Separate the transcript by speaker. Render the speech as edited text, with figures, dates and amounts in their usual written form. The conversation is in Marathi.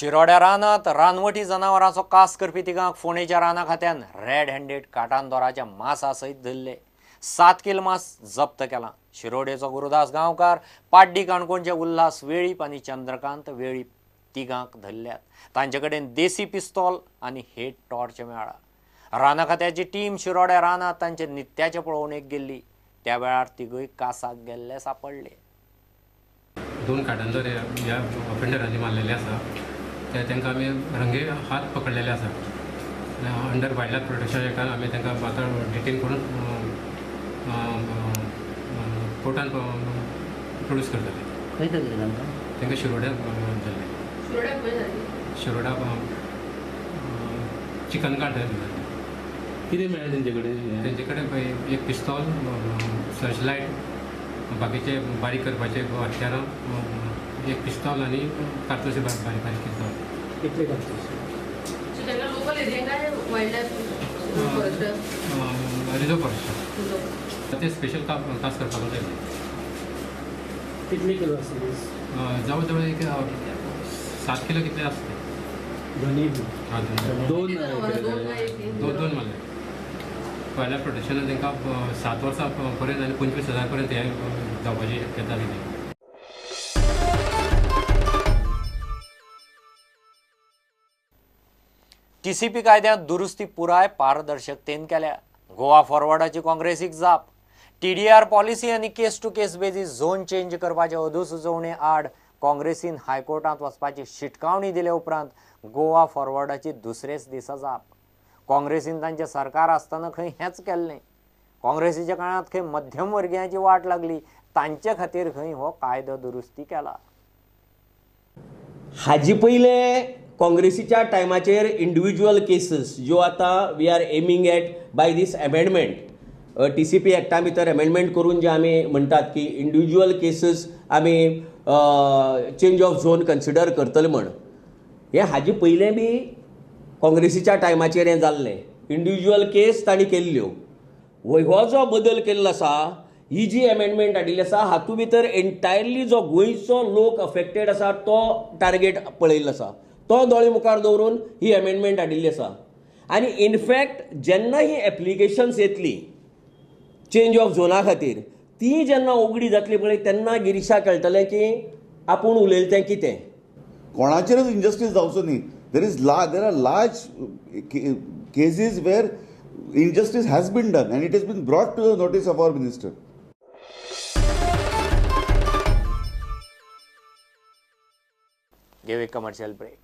Speaker 1: शिरोड्या रानात रानवटी जनावरांचो कास करपी तिगांक फोंडेच्या राना खात्यान रेड हँडेड काटांदोराच्या मांसा सयत धरले 7 किल मांस जप्त केलां। शिरोडेचो गुरुदास गांवकार, पाड्डी काणकोणचे उल्हास वेळीप आनी चंद्रकांत वेळीप तिगांक धरल्यात। तांचे कडेन देसी पिस्तॉल आनी हेड टॉर्च मेळ्ळा। राना खात्याची टीम शिरोड्या रानात तांचे नित्याचे पळोवणेक गेल्ली, त्या वेळार तिगूय कासाक गेल्ले सापडले।
Speaker 2: 2 काटांदोर ह्या ऑफेंडरांनी मारलेले आसा, तांकां आमी रंगे हात पकडलेले आसा। अंडर वायल्ड लायफ प्रोटेक्शन एक्टान आमी तांकां आतां डिटेन करून कोर्टान प्रोड्यूस करतले।
Speaker 3: खंय धरले
Speaker 2: तांकां शिरोड्या धरले। शिरोड्या चिकन कार्ड धरले।
Speaker 3: कितें मेळ्ळें तेंचे
Speaker 2: कडेन एक पिस्तॉल, सर्च लायट, बाकीचे बारीक करपाचे हत्यारां, एक पिस्तॉल आनी कारतूस बारीक बारीक पिस्तॉल।
Speaker 3: कितले कारतूस?
Speaker 4: लोकल एरिया काय वायल्ड लायफ
Speaker 2: रिजर्व फॉरेस्ट ते स्पेशल कास करपाक जाय।
Speaker 3: कितले किलो आसतली?
Speaker 2: जवळ जवळ एक 7 किलो कितले आसता।
Speaker 3: दोन
Speaker 2: मारले। वायल्ड लायफ प्रोटेक्शनान तांकां 7 वर्सां पर्यंत आनी 25,000 पर्यंत हे जावपाची शक्यता दिली।
Speaker 1: TCP कायद्यांत दुरुस्ती पुराय पारदर्शकतेन केल्या। गोवा फॉरवर्डाची काँग्रेसीक जाप। TDR पॉलिसी आनी case to case basis zone change करपाचे अदुसुचोवणे आड काँग्रेसीन हायकोर्टांत वचपाची शिटकावणी दिले उपरांत गोवा फॉरवर्डाची दुसरेच दिसा जाप। काँग्रेसीन तांचे सरकार आसतना खंय हेंच केल्लें। काँग्रेसीच्या काळांत खंय मध्यमवर्गीयांची वाट लागली, तांचे खातीर खंय हो कायदो दुरुस्ती केला।
Speaker 5: हाजी पयले काँग्रेसीच्या टायमाचेर इंडिविज्युअल केसीस ज्यो आतां we are aiming at by this amendment, TCP एक्टा भितर अमेंडमेंट करून जे आमी म्हणटात की इंडिविज्युअल केसीस आमी चेंज ऑफ झोन कन्सिडर करतले म्हण, हे हाजी पयलें बी काँग्रेसीच्या टायमाचेर हें जाल्लें। इंडिविज्युअल केस तांणी केल्ल्यो। हो जो बदल केल्लो आसा, ही जी अमेंडमेंट हाडिल्ली आसा, हातूंत भितर एंटायरली जो गोंयचो लोक अफेक्टेड आसा तो टार्गेट पळयल्लो आसा, तो दोळे मुखार दवरून ही अमेंडमेंट हाडिल्ली आसा। आनी इनफॅक्ट जेन्ना ही एप्लिकेशन्स येतली चेंज ऑफ झोना खातीर, ती जेन्ना उगडी जातली पळय, तेन्ना गिरीशाक कळटलें की आपूण उलयलें तें कितें।
Speaker 6: कोणाचेरच इनजस्टीस जावचो न्ही। there are large cases where injustice has been done and it has been brought to the notice of our minister.
Speaker 1: Give a commercial break.